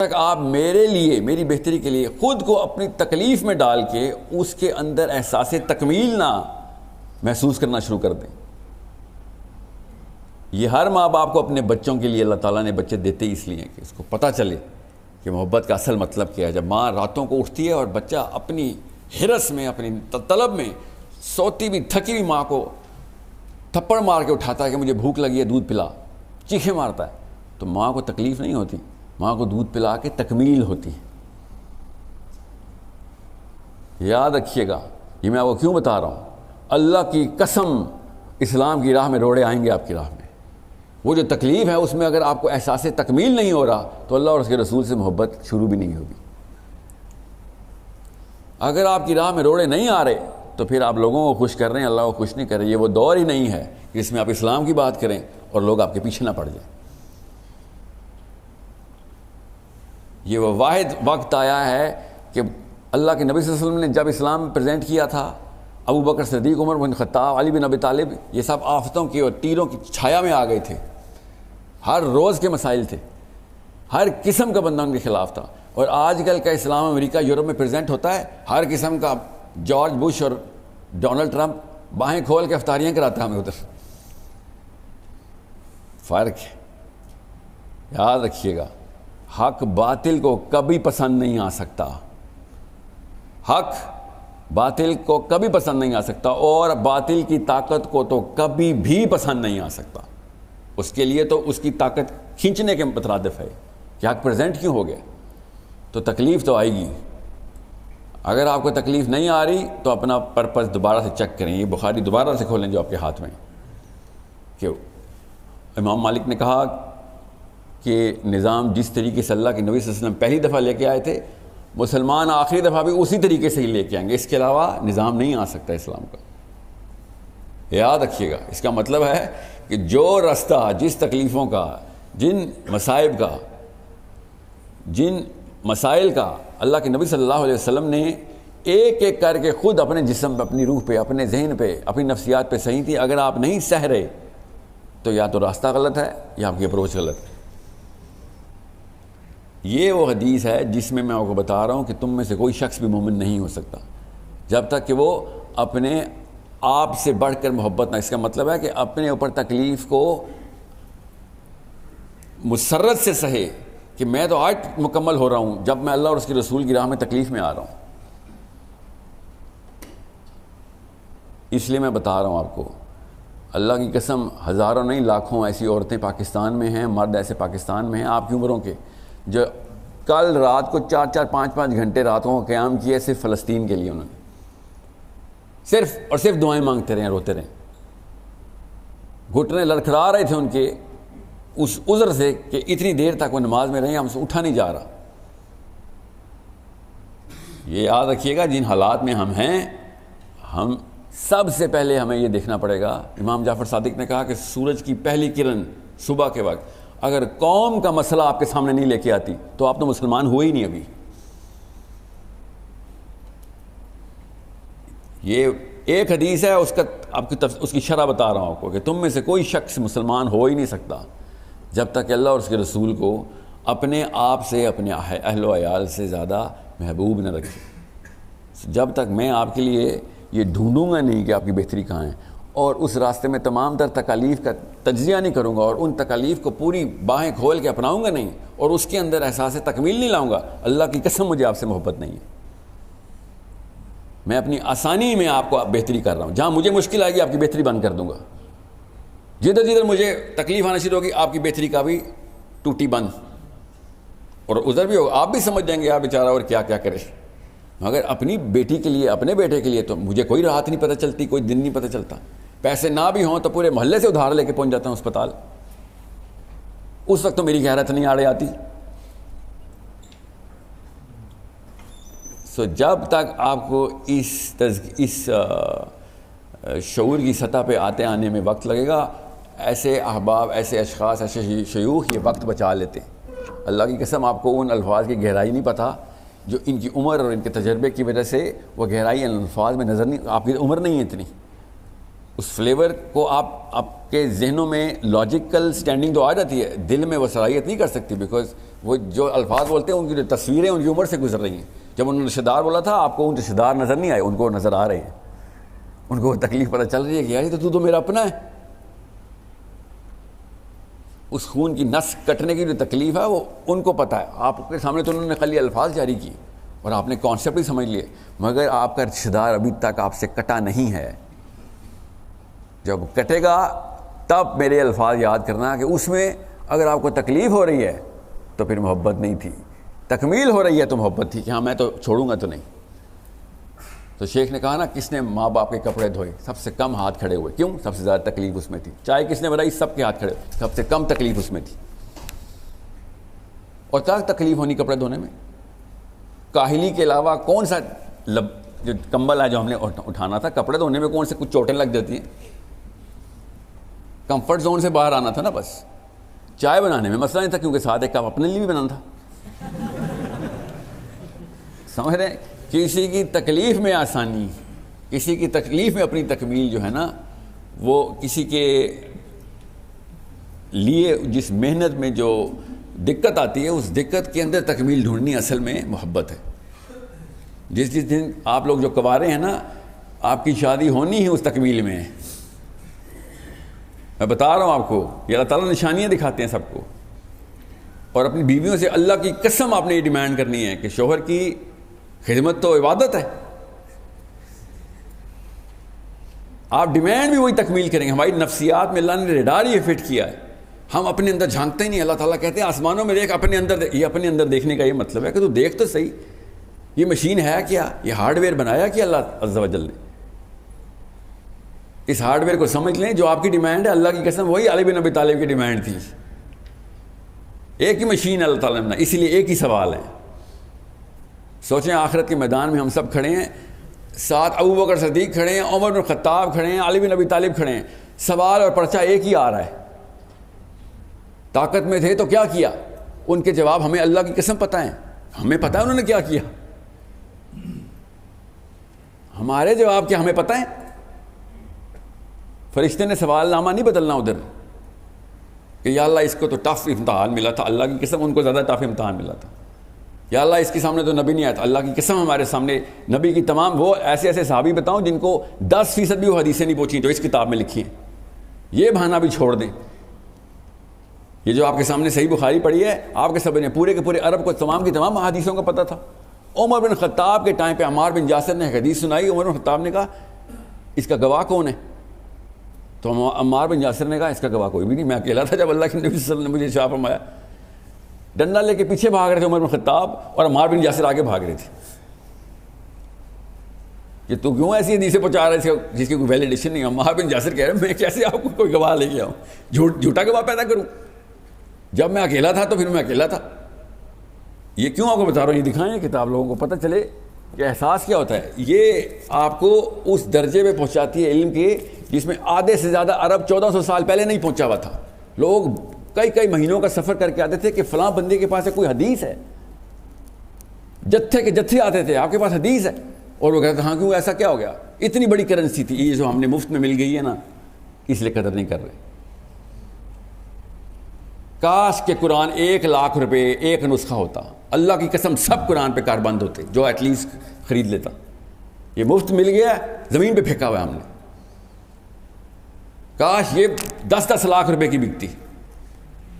تک آپ میرے لیے، میری بہتری کے لیے خود کو اپنی تکلیف میں ڈال کے اس کے اندر احساس تکمیل نہ محسوس کرنا شروع کر دیں. یہ ہر ماں باپ کو اپنے بچوں کے لیے اللہ تعالیٰ نے بچے دیتے اس لیے کہ اس کو پتہ چلے کہ محبت کا اصل مطلب کیا ہے. جب ماں راتوں کو اٹھتی ہے اور بچہ اپنی ہرس میں، اپنی طلب میں، سوتی بھی تھکی ہوئی ماں کو تھپڑ مار کے اٹھاتا ہے کہ مجھے بھوک لگی ہے دودھ پلا، چیخیں مارتا ہے، تو ماں کو تکلیف نہیں ہوتی، ماں کو دودھ پلا کے تکمیل ہوتی ہے. یاد رکھیے گا، یہ میں آپ کو کیوں بتا رہا ہوں. اللہ کی قسم اسلام کی راہ میں روڑے آئیں گے آپ کی راہ میں. وہ جو تکلیف ہے اس میں اگر آپ کو احساس تکمیل نہیں ہو رہا تو اللہ اور اس کے رسول سے محبت شروع بھی نہیں ہوگی. اگر آپ کی راہ میں روڑے نہیں آ رہے تو پھر آپ لوگوں کو خوش کر رہے ہیں، اللہ کو خوش نہیں کر رہے. یہ وہ دور ہی نہیں ہے جس میں آپ اسلام کی بات کریں اور لوگ آپ کے پیچھے نہ پڑ جائیں. یہ وہ واحد وقت آیا ہے کہ اللہ کے نبی صلی اللہ علیہ وسلم نے جب اسلام پریزنٹ کیا تھا، ابو بکر صدیق، عمر بن خطاب، علی بن ابی طالب، یہ سب آفتوں کی اور تیروں کی چھایا میں آ گئے تھے. ہر روز کے مسائل تھے، ہر قسم کا بندہ ان کے خلاف تھا. اور آج کل کا اسلام امریکہ یورپ میں پریزنٹ ہوتا ہے، ہر قسم کا جارج بش اور ڈونلڈ ٹرمپ باہیں کھول کے افطاریاں کراتا ہے ہمیں ادھر. فرق ہے. یاد رکھیے گا، حق باطل کو کبھی پسند نہیں آ سکتا. حق باطل کو کبھی پسند نہیں آ سکتا، اور باطل کی طاقت کو تو کبھی بھی پسند نہیں آ سکتا. اس کے لیے تو اس کی طاقت کھینچنے کے مترادف ہے کہ حق پریزنٹ کیوں ہو گیا. تو تکلیف تو آئے گی. اگر آپ کو تکلیف نہیں آ رہی تو اپنا پرپس دوبارہ سے چیک کریں. یہ بخاری دوبارہ سے کھولیں جو آپ کے ہاتھ میں، کہ امام مالک نے کہا کہ نظام جس طریقے سے اللہ کے نبی صلی اللہ علیہ وسلم پہلی دفعہ لے کے آئے تھے، مسلمان آخری دفعہ بھی اسی طریقے سے ہی لے کے آئیں گے. اس کے علاوہ نظام نہیں آ سکتا اسلام کا. یاد رکھیے گا، اس کا مطلب ہے کہ جو رستہ، جس تکلیفوں کا، جن مصائب کا، جن مسائل کا اللہ کے نبی صلی اللہ علیہ وسلم نے ایک ایک کر کے خود اپنے جسم پہ، اپنی روح پہ، اپنے ذہن پہ، اپنی نفسیات پہ سہی تھی، اگر آپ نہیں سہ رہے تو یا تو راستہ غلط ہے یا آپ کی اپروچ غلط ہے. یہ وہ حدیث ہے جس میں آپ کو بتا رہا ہوں کہ تم میں سے کوئی شخص بھی مومن نہیں ہو سکتا جب تک کہ وہ اپنے آپ سے بڑھ کر محبت نہ. اس کا مطلب ہے کہ اپنے اوپر تکلیف کو مسرت سے سہے کہ میں تو آج مکمل ہو رہا ہوں جب میں اللہ اور اس کے رسول کی راہ میں تکلیف میں آ رہا ہوں. اس لیے میں بتا رہا ہوں آپ کو، اللہ کی قسم ہزاروں نہیں لاکھوں ایسی عورتیں پاکستان میں ہیں، مرد ایسے پاکستان میں ہیں آپ کی عمروں کے، جو کل رات کو 4-4 5-5 گھنٹے راتوں کو قیام کیے صرف فلسطین کے لیے. انہوں نے صرف اور صرف دعائیں مانگتے رہے، روتے رہے، گھٹنے لڑکھڑا رہے تھے ان کے اس عذر سے کہ اتنی دیر تک وہ نماز میں رہے، ہم سے اٹھا نہیں جا رہا. یہ یاد رکھیے گا، جن حالات میں ہم ہیں، ہم سب سے پہلے ہمیں یہ دیکھنا پڑے گا. امام جعفر صادق نے کہا کہ سورج کی پہلی کرن صبح کے وقت اگر قوم کا مسئلہ آپ کے سامنے نہیں لے کے آتی تو آپ تو مسلمان ہوئے ہی نہیں ابھی. یہ ایک حدیث ہے، اس کا آپ کی اس کی شرح بتا رہا ہوں آپ کو کہ تم میں سے کوئی شخص مسلمان ہو ہی نہیں سکتا جب تک کہ اللہ اور اس کے رسول کو اپنے آپ سے، اپنے اہل و عیال سے زیادہ محبوب نہ رکھے. جب تک میں آپ کے لیے یہ ڈھونڈوں گا نہیں کہ آپ کی بہتری کہاں ہے، اور اس راستے میں تمام تر تکالیف کا تجزیہ نہیں کروں گا، اور ان تکالیف کو پوری باہیں کھول کے اپناؤں گا نہیں، اور اس کے اندر احساس تکمیل نہیں لاؤں گا، اللہ کی قسم مجھے آپ سے محبت نہیں ہے. میں اپنی آسانی میں آپ کو بہتری کر رہا ہوں. جہاں مجھے مشکل آئے گی آپ کی بہتری بند کر دوں گا. جدھر جدھر مجھے تکلیف آنا شروع ہوگی آپ کی بہتری کا بھی ٹوٹی بند، اور ادھر بھی ہوگا، آپ بھی سمجھ جائیں گے آپ بیچارہ اور کیا کیا کرے. مگر اپنی بیٹی کے لیے، اپنے بیٹے کے لیے تو مجھے کوئی راحت نہیں پتہ چلتی، کوئی دن نہیں پتہ چلتا. پیسے نہ بھی ہوں تو پورے محلے سے ادھار لے کے پہنچ جاتا ہوں اسپتال. اس وقت تو میری غیرت نہیں آڑے آتی. جب تک آپ کو اس شعور کی سطح پہ آنے میں وقت لگے گا، ایسے احباب، ایسے اشخاص، ایسے شیوخ یہ وقت بچا لیتے. اللہ کی قسم آپ کو ان الفاظ کی گہرائی نہیں پتہ جو ان کی عمر اور ان کے تجربے کی وجہ سے وہ گہرائی ان الفاظ میں نظر نہیں، آپ کی عمر نہیں ہے اتنی. اس فلیور کو آپ کے ذہنوں میں لاجیکل سٹینڈنگ تو آ جاتی ہے، دل میں وہ صلاحیت نہیں کر سکتی، بیکاز وہ جو الفاظ بولتے ہیں ان کی جو تصویریں ان کی عمر سے گزر رہی ہیں. جب انہوں نے رشتہ دار بولا تھا آپ کو ان رشتہ دار نظر نہیں آئے, ان کو نظر آ رہے ہیں, ان کو وہ تکلیف پتہ چل رہی ہے کہ یار تو میرا اپنا ہے. اس خون کی نس کٹنے کی جو تکلیف ہے وہ ان کو پتہ ہے. آپ کے سامنے تو انہوں نے خالی الفاظ جاری کیے اور آپ نے کانسیپٹ ہی سمجھ لیے, مگر آپ کا رشتہ دار ابھی تک آپ سے کٹا نہیں ہے. جب کٹے گا تب میرے الفاظ یاد کرنا کہ اس میں اگر آپ کو تکلیف ہو رہی ہے تو پھر محبت نہیں تھی, تکمیل ہو رہی ہے تو محبت تھی کہ ہاں میں تو چھوڑوں گا تو نہیں. تو شیخ نے کہا نا کس نے ماں باپ کے کپڑے دھوئے, سب سے کم ہاتھ کھڑے ہوئے. کیوں؟ سب سے زیادہ تکلیف اس میں تھی. چائے کس نے بنائی, سب کے ہاتھ کھڑے ہوئے, سب سے کم تکلیف اس میں تھی. اور کیا تکلیف ہونی کپڑے دھونے میں؟ کاہلی کے علاوہ کون سا جو کمبل ہے جو ہم نے اٹھانا تھا, کپڑے دھونے میں کون سے کچھ چوٹیں لگ جاتی ہیں؟ کمفرٹ زون سے باہر آنا تھا نا بس. چائے بنانے میں مسئلہ نہیں تھا کیونکہ ساتھ ایک کپ اپنے لیے بھی بنانا تھا. سمجھ رہے ہیں؟ کسی کی تکلیف میں آسانی, کسی کی تکلیف میں اپنی تکمیل جو ہے نا, وہ کسی کے لیے جس محنت میں جو دقت آتی ہے اس دقت کے اندر تکمیل ڈھونڈنی اصل میں محبت ہے. جس دن آپ لوگ جو کنوارے ہیں نا, آپ کی شادی ہونی ہے اس تکمیل میں. میں بتا رہا ہوں آپ کو, یہ اللہ تعالیٰ نشانیاں دکھاتے ہیں سب کو. اور اپنی بیویوں سے اللہ کی قسم آپ نے یہ ڈیمانڈ کرنی ہے کہ شوہر کی خدمت تو عبادت ہے. آپ ڈیمانڈ بھی وہی تکمیل کریں گے. ہماری نفسیات میں اللہ نے ریڈار یہ فٹ کیا ہے, ہم اپنے اندر جھانکتے ہی نہیں. اللہ تعالیٰ کہتے ہیں آسمانوں میں دیکھ, اپنے اندر دیکھ. یہ اپنے اندر دیکھنے کا یہ مطلب ہے کہ تو دیکھ تو صحیح, یہ مشین ہے کیا, یہ ہارڈ ویئر بنایا کیا اللہ عز و جل نے. اس ہارڈ ویئر کو سمجھ لیں. جو آپ کی ڈیمانڈ ہے اللہ کی قسم وہی علی بن ابی طالب کی ڈیمانڈ تھی. ایک ہی مشین اللہ تعالیٰ نے, اسی لیے ایک ہی سوال ہے. سوچیں آخرت کے میدان میں ہم سب کھڑے ہیں, ساتھ ابو بکر صدیق کھڑے ہیں, عمر بن خطاب کھڑے ہیں, علی بن ابی طالب کھڑے ہیں. سوال اور پرچہ ایک ہی آ رہا ہے. طاقت میں تھے تو کیا کیا؟ ان کے جواب ہمیں اللہ کی قسم پتہ ہے, ہمیں پتہ ہے انہوں نے کیا کیا. ہمارے جواب کیا ہمیں پتہ ہے. فرشتے نے سوال نامہ نہیں بدلنا ادھر کہ یا اللہ اس کو تو ٹف امتحان ملا تھا, اللہ کی قسم ان کو زیادہ ٹف امتحان ملا تھا. یا اللہ اس کے سامنے تو نبی نہیں آیا تھا, اللہ کی قسم ہمارے سامنے نبی کی تمام وہ ایسے ایسے صحابی بتاؤں جن کو 10% بھی وہ حدیثیں نہیں پہنچیں جو اس کتاب میں لکھی ہیں. یہ بہانہ بھی چھوڑ دیں. یہ جو آپ کے سامنے صحیح بخاری پڑھی ہے, آپ کے سب نے پورے کے پورے عرب کو تمام کی تمام حدیثوں کا پتہ تھا. عمر بن خطاب کے ٹائم پہ عمار بن یاسر نے حدیث سنائی. عمر بن خطاب نے کہا اس کا گواہ کون ہے؟ تو عمار بن یاسر نے کہا اس کا گواہ کوئی بھی نہیں, میں اکیلا تھا جب اللہ کے نبی صلی اللہ علیہ وسلم نے مجھے ارشاد فرمایا. ڈنڈا لے کے پیچھے بھاگ رہے تھے عمر بن خطاب اور عمار بن یاسر آگے بھاگ رہے تھے کہ تو کیوں ایسی حدیثیں پہنچا رہے تھے جس کی کوئی ویلیڈیشن نہیں. عمار بن یاسر کہہ رہے ہیں میں کیسے آپ کو کوئی گواہ لے کے آؤں, جھوٹا گواہ پیدا کروں. جب میں اکیلا تھا تو پھر میں اکیلا تھا. یہ کیوں آپ کو بتا رہا ہوں, یہ دکھائیں کتاب, لوگوں کو پتہ چلے کہ احساس کیا ہوتا ہے. یہ آپ کو اس درجے پہ پہنچاتی ہے علم کے جس میں آدھے سے زیادہ عرب 1400 سال پہلے نہیں پہنچا ہوا تھا. لوگ کئی مہینوں کا سفر کر کے آتے تھے کہ فلاں بندے کے پاس کوئی حدیث ہے. جتھے کے جتھے آتے تھے آپ کے پاس حدیث ہے, اور وہ کہتے ہاں کیوں ایسا کیا ہو گیا. اتنی بڑی کرنسی تھی یہ جو ہم نے مفت میں مل گئی ہے نا, اس لیے قدر نہیں کر رہے. کاش کہ قرآن 1,00,000 روپے ایک نسخہ ہوتا, اللہ کی قسم سب قرآن پہ کاربند ہوتے جو ایٹ لیسٹ خرید لیتا. یہ مفت مل گیا, زمین پہ پھینکا ہوا ہے ہم نے. کاش یہ 10-10 لاکھ روپے کی بکتی.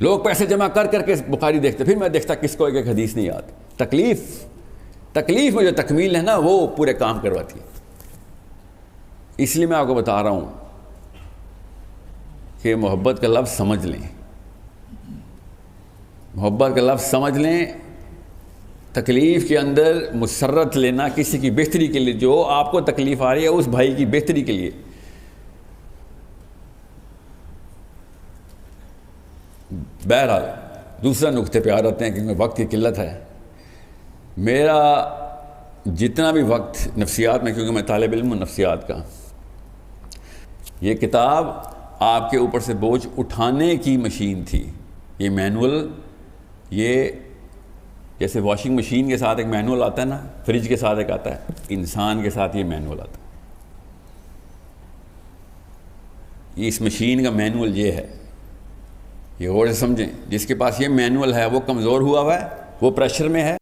لوگ پیسے جمع کر کے بخاری دیکھتے, پھر میں دیکھتا کس کو ایک حدیث نہیں آتی. تکلیف میں جو تکمیل ہے نا وہ پورے کام کرواتی ہے. اس لیے میں آپ کو بتا رہا ہوں کہ محبت کا لفظ سمجھ لیں, محبت کا لفظ سمجھ لیں. تکلیف کے اندر مسرت لینا کسی کی بہتری کے لیے, جو آپ کو تکلیف آ رہی ہے اس بھائی کی بہتری کے لیے. بہرحال دوسرا نقطے پہ آ رہتے ہیں کیونکہ وقت کی قلت ہے. میرا جتنا بھی وقت نفسیات میں, کیونکہ میں طالب علم ہوں نفسیات کا, یہ کتاب آپ کے اوپر سے بوجھ اٹھانے کی مشین تھی. یہ مینول, یہ جیسے واشنگ مشین کے ساتھ ایک مینول آتا ہے نا, فریج کے ساتھ ایک آتا ہے, انسان کے ساتھ یہ مینول آتا ہے. اس مشین کا مینول یہ ہے, یہ غور سے سمجھیں، جس کے پاس یہ مینول ہے وہ کمزور ہوا ہے، وہ پریشر میں ہے.